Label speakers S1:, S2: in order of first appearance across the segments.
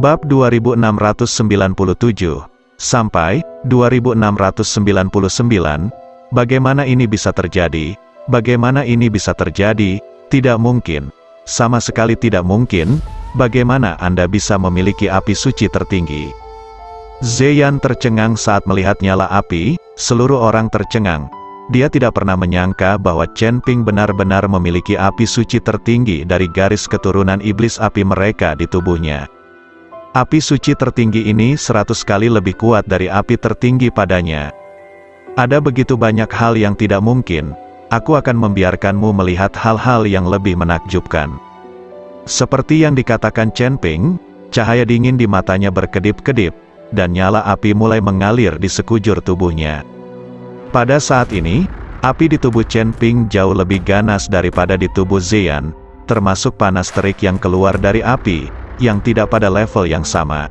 S1: Bab 2697 sampai 2699. Bagaimana ini bisa terjadi? Bagaimana ini bisa terjadi? Tidak mungkin. Sama sekali tidak mungkin. Bagaimana Anda bisa memiliki api suci tertinggi? Zeyan tercengang saat melihat nyala api. Seluruh orang tercengang. Dia tidak pernah menyangka bahwa Chen Ping benar-benar memiliki api suci tertinggi dari garis keturunan iblis api mereka di tubuhnya. Api suci tertinggi ini 100 kali lebih kuat dari api tertinggi padanya. Ada begitu banyak hal yang tidak mungkin. Aku akan membiarkanmu melihat hal-hal yang lebih menakjubkan. Seperti yang dikatakan Chen Ping, cahaya dingin di matanya berkedip-kedip, dan nyala api mulai mengalir di sekujur tubuhnya. Pada saat ini, api di tubuh Chen Ping jauh lebih ganas daripada di tubuh Zeyan, termasuk panas terik yang keluar dari api, yang tidak pada level yang sama.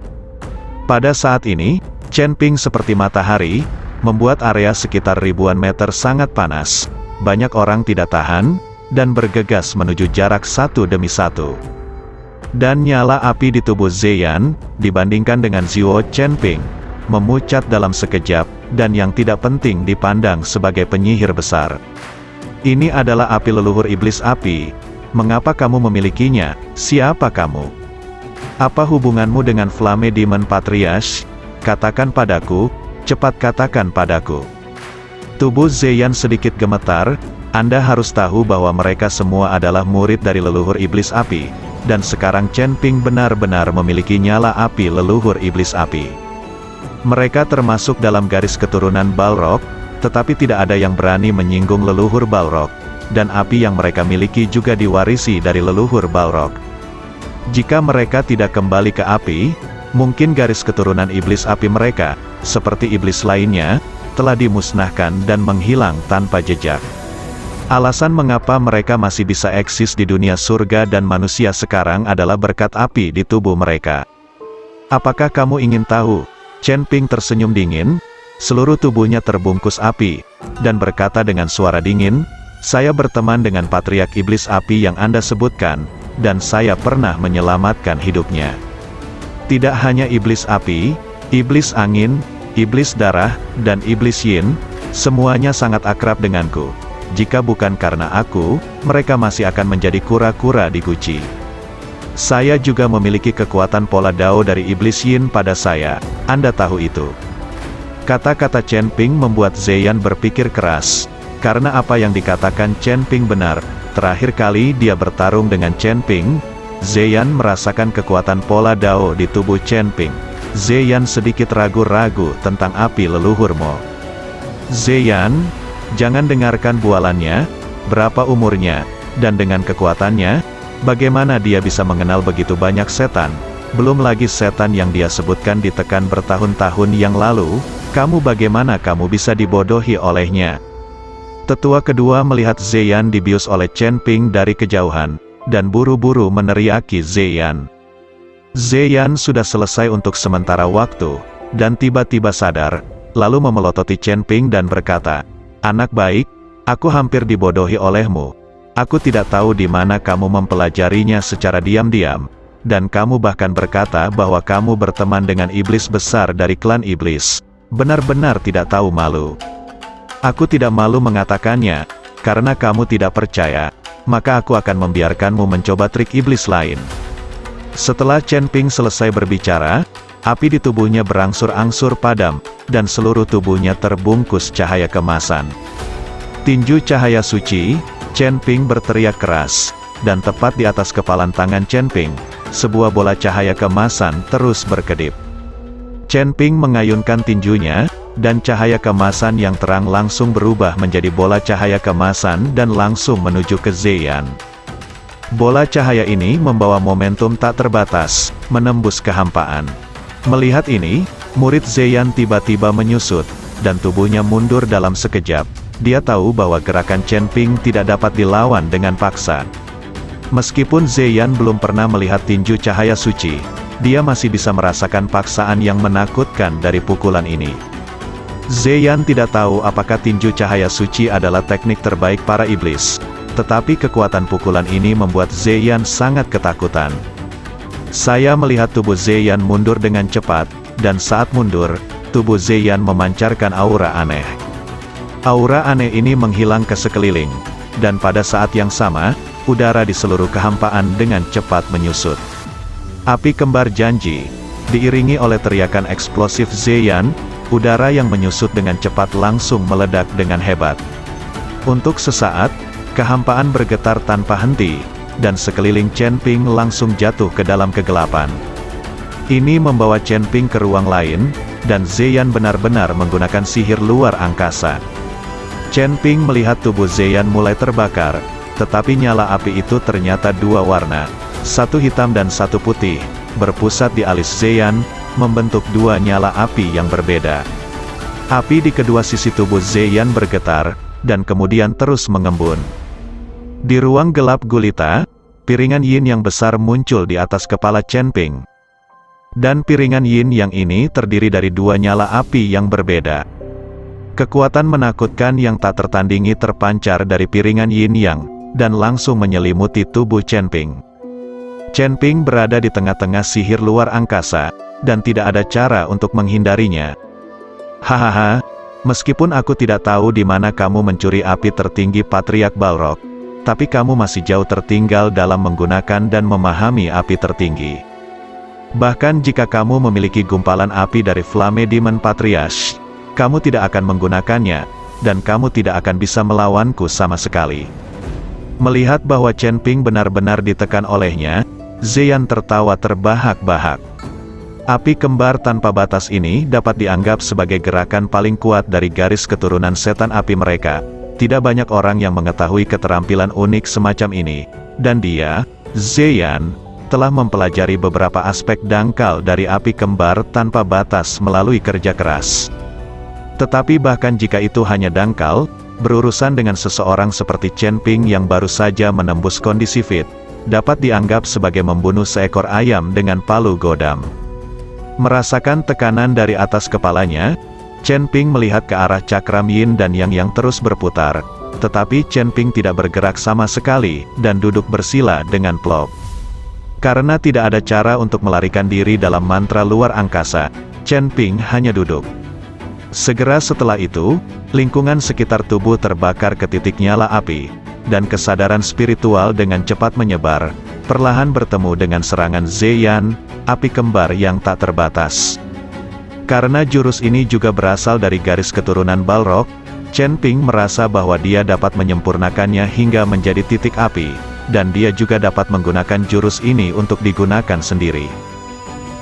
S1: Pada saat ini, Chen Ping seperti matahari, membuat area sekitar ribuan meter sangat panas. Banyak orang tidak tahan, dan bergegas menuju jarak satu demi satu. Dan nyala api di tubuh Zeyan, dibandingkan dengan Zhuo Chen Ping, memucat dalam sekejap, dan yang tidak penting dipandang sebagai penyihir besar. Ini adalah api leluhur iblis api. Mengapa kamu memilikinya? Siapa kamu? Apa hubunganmu dengan Flame Demon Patriarch? Katakan padaku, cepat katakan padaku. Tubuh Zeyan sedikit gemetar. Anda harus tahu bahwa mereka semua adalah murid dari leluhur iblis api, dan sekarang Chen Ping benar-benar memiliki nyala api leluhur iblis api. Mereka termasuk dalam garis keturunan Balrog, tetapi tidak ada yang berani menyinggung leluhur Balrog, dan api yang mereka miliki juga diwarisi dari leluhur Balrog. Jika mereka tidak kembali ke api, mungkin garis keturunan iblis api mereka, seperti iblis lainnya, telah dimusnahkan dan menghilang tanpa jejak. Alasan mengapa mereka masih bisa eksis di dunia surga dan manusia sekarang adalah berkat api di tubuh mereka. Apakah kamu ingin tahu? Chen Ping tersenyum dingin, seluruh tubuhnya terbungkus api, dan berkata dengan suara dingin, "Saya berteman dengan patriark iblis api yang Anda sebutkan, dan saya pernah menyelamatkan hidupnya. Tidak hanya iblis api, iblis angin, iblis darah, dan iblis yin, semuanya sangat akrab denganku. Jika bukan karena aku, mereka masih akan menjadi kura-kura di guci. Saya juga memiliki kekuatan pola Dao dari iblis yin pada saya, Anda tahu itu." Kata-kata Chen Ping membuat Zeyan berpikir keras, karena apa yang dikatakan Chen Ping benar. Terakhir kali dia bertarung dengan Chen Ping, Zeyan merasakan kekuatan pola Dao di tubuh Chen Ping. Zeyan sedikit ragu-ragu tentang api leluhurmu. Zeyan, jangan dengarkan bualannya. Berapa umurnya, dan dengan kekuatannya, bagaimana dia bisa mengenal begitu banyak setan? Belum lagi setan yang dia sebutkan ditekan bertahun-tahun yang lalu. Bagaimana kamu bisa dibodohi olehnya? Tetua kedua melihat Zeyan dibius oleh Chen Ping dari kejauhan, dan buru-buru meneriaki Zeyan. Zeyan sudah selesai untuk sementara waktu, dan tiba-tiba sadar, lalu memelototi Chen Ping dan berkata, "Anak baik, aku hampir dibodohi olehmu. Aku tidak tahu di mana kamu mempelajarinya secara diam-diam, dan kamu bahkan berkata bahwa kamu berteman dengan iblis besar dari klan iblis. Benar-benar tidak tahu malu." "Aku tidak malu mengatakannya, karena kamu tidak percaya, maka aku akan membiarkanmu mencoba trik iblis lain." Setelah Chen Ping selesai berbicara, api di tubuhnya berangsur-angsur padam, dan seluruh tubuhnya terbungkus cahaya kemasan. "Tinju cahaya suci!" Chen Ping berteriak keras, dan tepat di atas kepalan tangan Chen Ping, sebuah bola cahaya kemasan terus berkedip. Chen Ping mengayunkan tinjunya, dan cahaya kemasan yang terang langsung berubah menjadi bola cahaya kemasan dan langsung menuju ke Zeyan. Bola cahaya ini membawa momentum tak terbatas, menembus kehampaan. Melihat ini, murid Zeyan tiba-tiba menyusut, dan tubuhnya mundur dalam sekejap. Dia tahu bahwa gerakan Chen Ping tidak dapat dilawan dengan paksa. Meskipun Zeyan belum pernah melihat tinju cahaya suci, dia masih bisa merasakan paksaan yang menakutkan dari pukulan ini. Zeyan tidak tahu apakah tinju cahaya suci adalah teknik terbaik para iblis, tetapi kekuatan pukulan ini membuat Zeyan sangat ketakutan. Saya melihat tubuh Zeyan mundur dengan cepat, dan saat mundur, tubuh Zeyan memancarkan aura aneh. Aura aneh ini menghilang ke sekeliling, dan pada saat yang sama, udara di seluruh kehampaan dengan cepat menyusut. Api kembar janji, diiringi oleh teriakan eksplosif Zeyan, udara yang menyusut dengan cepat langsung meledak dengan hebat. Untuk sesaat, kehampaan bergetar tanpa henti, dan sekeliling Chen Ping langsung jatuh ke dalam kegelapan. Ini membawa Chen Ping ke ruang lain, dan Zeyan benar-benar menggunakan sihir luar angkasa. Chen Ping melihat tubuh Zeyan mulai terbakar, tetapi nyala api itu ternyata dua warna, satu hitam dan satu putih, berpusat di alis Zeyan, membentuk dua nyala api yang berbeda. Api di kedua sisi tubuh Zeyan bergetar, dan kemudian terus mengembun. Di ruang gelap gulita, piringan yin yang besar muncul di atas kepala Chen Ping. Dan piringan yin yang ini terdiri dari dua nyala api yang berbeda. Kekuatan menakutkan yang tak tertandingi terpancar dari piringan yin yang, dan langsung menyelimuti tubuh Chen Ping. Chen Ping berada di tengah-tengah sihir luar angkasa, dan tidak ada cara untuk menghindarinya. Hahaha, meskipun aku tidak tahu di mana kamu mencuri api tertinggi Patriark Balrog, tapi kamu masih jauh tertinggal dalam menggunakan dan memahami api tertinggi. Bahkan jika kamu memiliki gumpalan api dari Flame Demon Patriarch, kamu tidak akan menggunakannya, dan kamu tidak akan bisa melawanku sama sekali. Melihat bahwa Chen Ping benar-benar ditekan olehnya, Zeyan tertawa terbahak-bahak. Api kembar tanpa batas ini dapat dianggap sebagai gerakan paling kuat dari garis keturunan setan api mereka. Tidak banyak orang yang mengetahui keterampilan unik semacam ini, dan dia, Zeyan, telah mempelajari beberapa aspek dangkal dari api kembar tanpa batas melalui kerja keras. Tetapi bahkan jika itu hanya dangkal, berurusan dengan seseorang seperti Chen Ping yang baru saja menembus kondisi fit, dapat dianggap sebagai membunuh seekor ayam dengan palu godam. Merasakan tekanan dari atas kepalanya, Chen Ping melihat ke arah cakram yin dan yang terus berputar, tetapi Chen Ping tidak bergerak sama sekali, dan duduk bersila dengan plop. Karena tidak ada cara untuk melarikan diri dalam mantra luar angkasa, Chen Ping hanya duduk. Segera setelah itu, lingkungan sekitar tubuh terbakar ke titik nyala api, dan kesadaran spiritual dengan cepat menyebar, perlahan bertemu dengan serangan Zeyan, api kembar yang tak terbatas. Karena jurus ini juga berasal dari garis keturunan Balrog, Chen Ping merasa bahwa dia dapat menyempurnakannya hingga menjadi titik api, dan dia juga dapat menggunakan jurus ini untuk digunakan sendiri.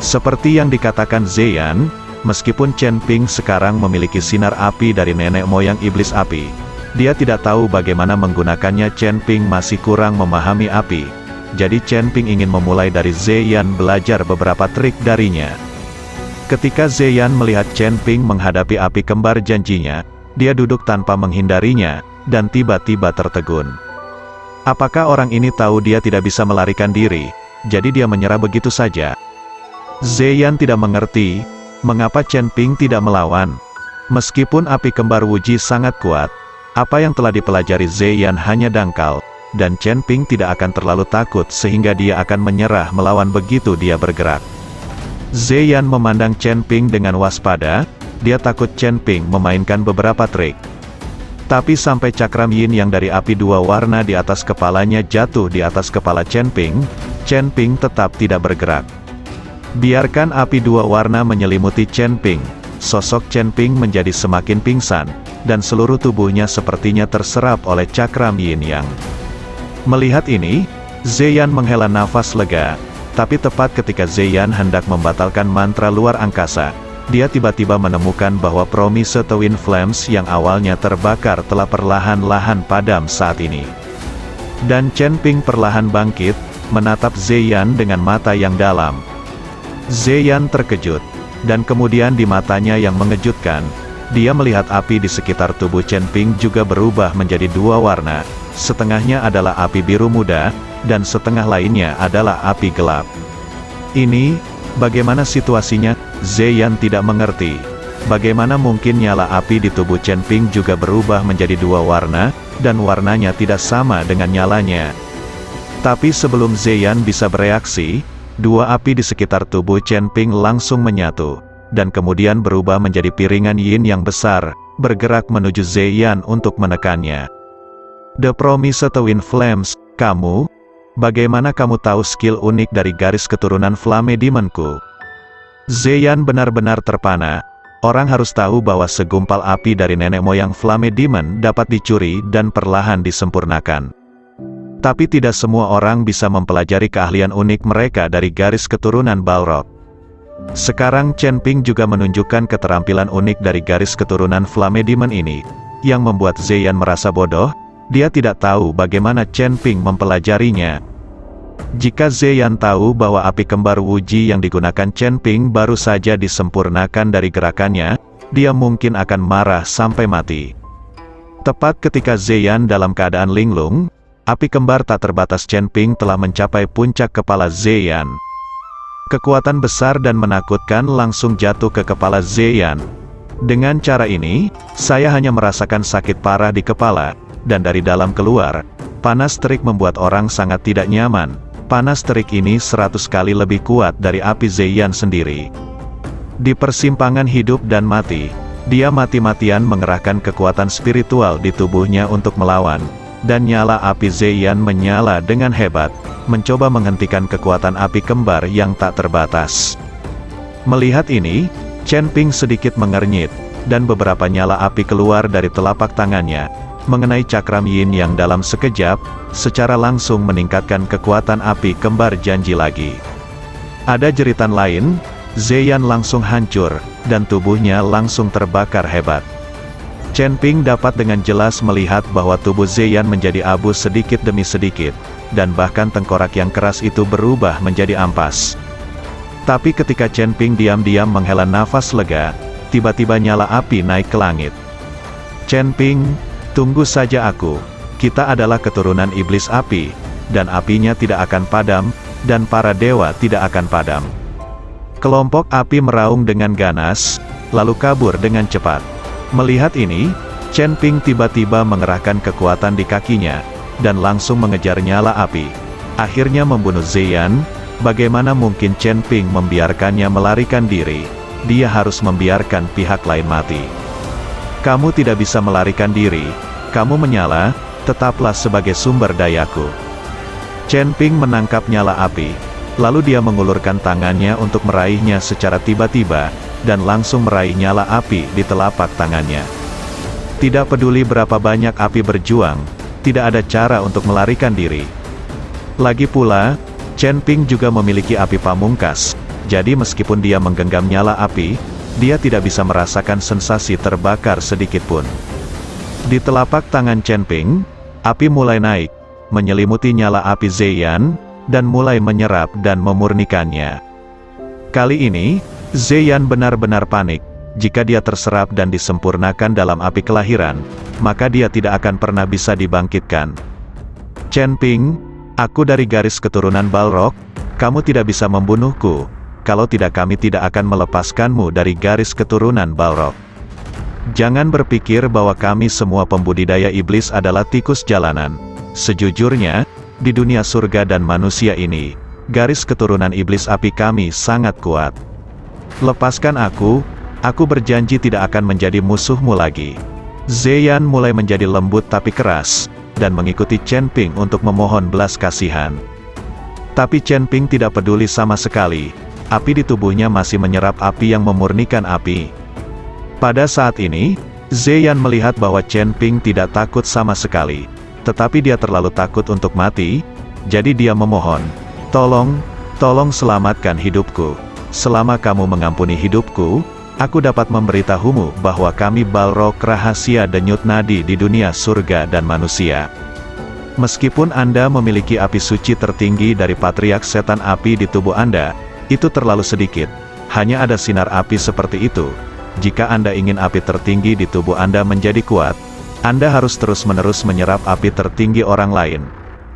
S1: Seperti yang dikatakan Zeyan, meskipun Chen Ping sekarang memiliki sinar api dari nenek moyang iblis api, dia tidak tahu bagaimana menggunakannya. Chen Ping masih kurang memahami api, jadi Chen Ping ingin memulai dari Zeyan belajar beberapa trik darinya. Ketika Zeyan melihat Chen Ping menghadapi api kembar janjinya, dia duduk tanpa menghindarinya, dan tiba-tiba tertegun. Apakah orang ini tahu dia tidak bisa melarikan diri, jadi dia menyerah begitu saja? Zeyan tidak mengerti, mengapa Chen Ping tidak melawan. Meskipun api kembar Wuji sangat kuat, apa yang telah dipelajari Zeyan hanya dangkal, dan Chen Ping tidak akan terlalu takut sehingga dia akan menyerah melawan begitu dia bergerak. Zeyan memandang Chen Ping dengan waspada, dia takut Chen Ping memainkan beberapa trik. Tapi sampai cakram yin yang dari api dua warna di atas kepalanya jatuh di atas kepala Chen Ping tetap tidak bergerak. Biarkan api dua warna menyelimuti Chen Ping, sosok Chen Ping menjadi semakin pingsan, dan seluruh tubuhnya sepertinya terserap oleh cakram yin yang. Melihat ini, Zeyan menghela nafas lega. Tapi tepat ketika Zeyan hendak membatalkan mantra luar angkasa, dia tiba-tiba menemukan bahwa Promise Twin Flames yang awalnya terbakar telah perlahan-lahan padam saat ini. Dan Chen Ping perlahan bangkit, menatap Zeyan dengan mata yang dalam. Zeyan terkejut, dan kemudian di matanya yang mengejutkan, dia melihat api di sekitar tubuh Chen Ping juga berubah menjadi dua warna, setengahnya adalah api biru muda, dan setengah lainnya adalah api gelap. Ini, bagaimana situasinya? Zeyan tidak mengerti. Bagaimana mungkin nyala api di tubuh Chen Ping juga berubah menjadi dua warna, dan warnanya tidak sama dengan nyalanya? Tapi sebelum Zeyan bisa bereaksi, Dua api di sekitar tubuh Chen Ping langsung menyatu, dan kemudian berubah menjadi piringan yin yang besar, bergerak menuju Zeyan untuk menekannya. The Promised Twin Flames, kamu? Bagaimana kamu tahu skill unik dari garis keturunan Flame Demonku? Zeyan benar-benar terpana. Orang harus tahu bahwa segumpal api dari nenek moyang Flame Demon dapat dicuri dan perlahan disempurnakan. Tapi tidak semua orang bisa mempelajari keahlian unik mereka dari garis keturunan Balrog. Sekarang Chen Ping juga menunjukkan keterampilan unik dari garis keturunan Flame Demon ini, yang membuat Zeyan merasa bodoh. Dia tidak tahu bagaimana Chen Ping mempelajarinya. Jika Zeyan tahu bahwa api kembar Wuji yang digunakan Chen Ping baru saja disempurnakan dari gerakannya, dia mungkin akan marah sampai mati. Tepat ketika Zeyan dalam keadaan linglung, api kembar tak terbatas Chen Ping telah mencapai puncak kepala Zeyan. Kekuatan besar dan menakutkan langsung jatuh ke kepala Zeyan. Dengan cara ini, saya hanya merasakan sakit parah di kepala, dan dari dalam keluar, panas terik membuat orang sangat tidak nyaman. Panas terik ini 100 kali lebih kuat dari api Zeyan sendiri. Di persimpangan hidup dan mati, dia mati-matian mengerahkan kekuatan spiritual di tubuhnya untuk melawan, dan nyala api Zeyan menyala dengan hebat, mencoba menghentikan kekuatan api kembar yang tak terbatas. Melihat ini, Chen Ping sedikit mengernyit, dan beberapa nyala api keluar dari telapak tangannya, mengenai cakram yin yang dalam sekejap, secara langsung meningkatkan kekuatan api kembar janji lagi. Ada jeritan lain, Zeyan langsung hancur, dan tubuhnya langsung terbakar hebat. Chen Ping dapat dengan jelas melihat bahwa tubuh Zeyan menjadi abu sedikit demi sedikit, dan bahkan tengkorak yang keras itu berubah menjadi ampas. Tapi ketika Chen Ping diam-diam menghela nafas lega, tiba-tiba nyala api naik ke langit. Chen Ping, tunggu saja aku. Kita adalah keturunan iblis api, dan apinya tidak akan padam, dan para dewa tidak akan padam. Kelompok api meraung dengan ganas, lalu kabur dengan cepat. Melihat ini, Chen Ping tiba-tiba mengerahkan kekuatan di kakinya, dan langsung mengejar nyala api. Akhirnya membunuh Zeyan. Bagaimana mungkin Chen Ping membiarkannya melarikan diri? Dia harus membiarkan pihak lain mati. Kamu tidak bisa melarikan diri. Kamu menyala, tetaplah sebagai sumber dayaku. Chen Ping menangkap nyala api. Lalu dia mengulurkan tangannya untuk meraihnya secara tiba-tiba, dan langsung meraih nyala api di telapak tangannya. Tidak peduli berapa banyak api berjuang, tidak ada cara untuk melarikan diri. Lagi pula, Chen Ping juga memiliki api pamungkas, jadi meskipun dia menggenggam nyala api, dia tidak bisa merasakan sensasi terbakar sedikitpun. Di telapak tangan Chen Ping, api mulai naik, menyelimuti nyala api Zeyan, dan mulai menyerap dan memurnikannya. Kali ini, Zeyan benar-benar panik. Jika dia terserap dan disempurnakan dalam api kelahiran, maka dia tidak akan pernah bisa dibangkitkan. Chen Ping, aku dari garis keturunan Balrog, kamu tidak bisa membunuhku. Kalau tidak, kami tidak akan melepaskanmu dari garis keturunan Balrog. Jangan berpikir bahwa kami semua pembudidaya iblis adalah tikus jalanan. Sejujurnya, di dunia surga dan manusia ini, garis keturunan iblis api kami sangat kuat. Lepaskan aku berjanji tidak akan menjadi musuhmu lagi. Zeyan mulai menjadi lembut tapi keras, dan mengikuti Chen Ping untuk memohon belas kasihan. Tapi Chen Ping tidak peduli sama sekali, api di tubuhnya masih menyerap api yang memurnikan api. Pada saat ini, Zeyan melihat bahwa Chen Ping tidak takut sama sekali, tetapi dia terlalu takut untuk mati, jadi dia memohon, tolong selamatkan hidupku. Selama kamu mengampuni hidupku, aku dapat memberitahumu bahwa kami Balrog rahasia denyut nadi di dunia surga dan manusia. Meskipun Anda memiliki api suci tertinggi dari Patriark Setan Api di tubuh Anda, itu terlalu sedikit. Hanya ada sinar api seperti itu. Jika Anda ingin api tertinggi di tubuh Anda menjadi kuat, Anda harus terus-menerus menyerap api tertinggi orang lain.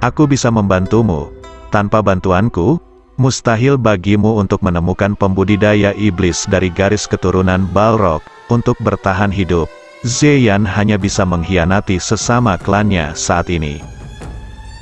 S1: Aku bisa membantumu. Tanpa bantuanku, mustahil bagimu untuk menemukan pembudidaya iblis dari garis keturunan Balrog, untuk bertahan hidup. Zeyan hanya bisa mengkhianati sesama klannya saat ini.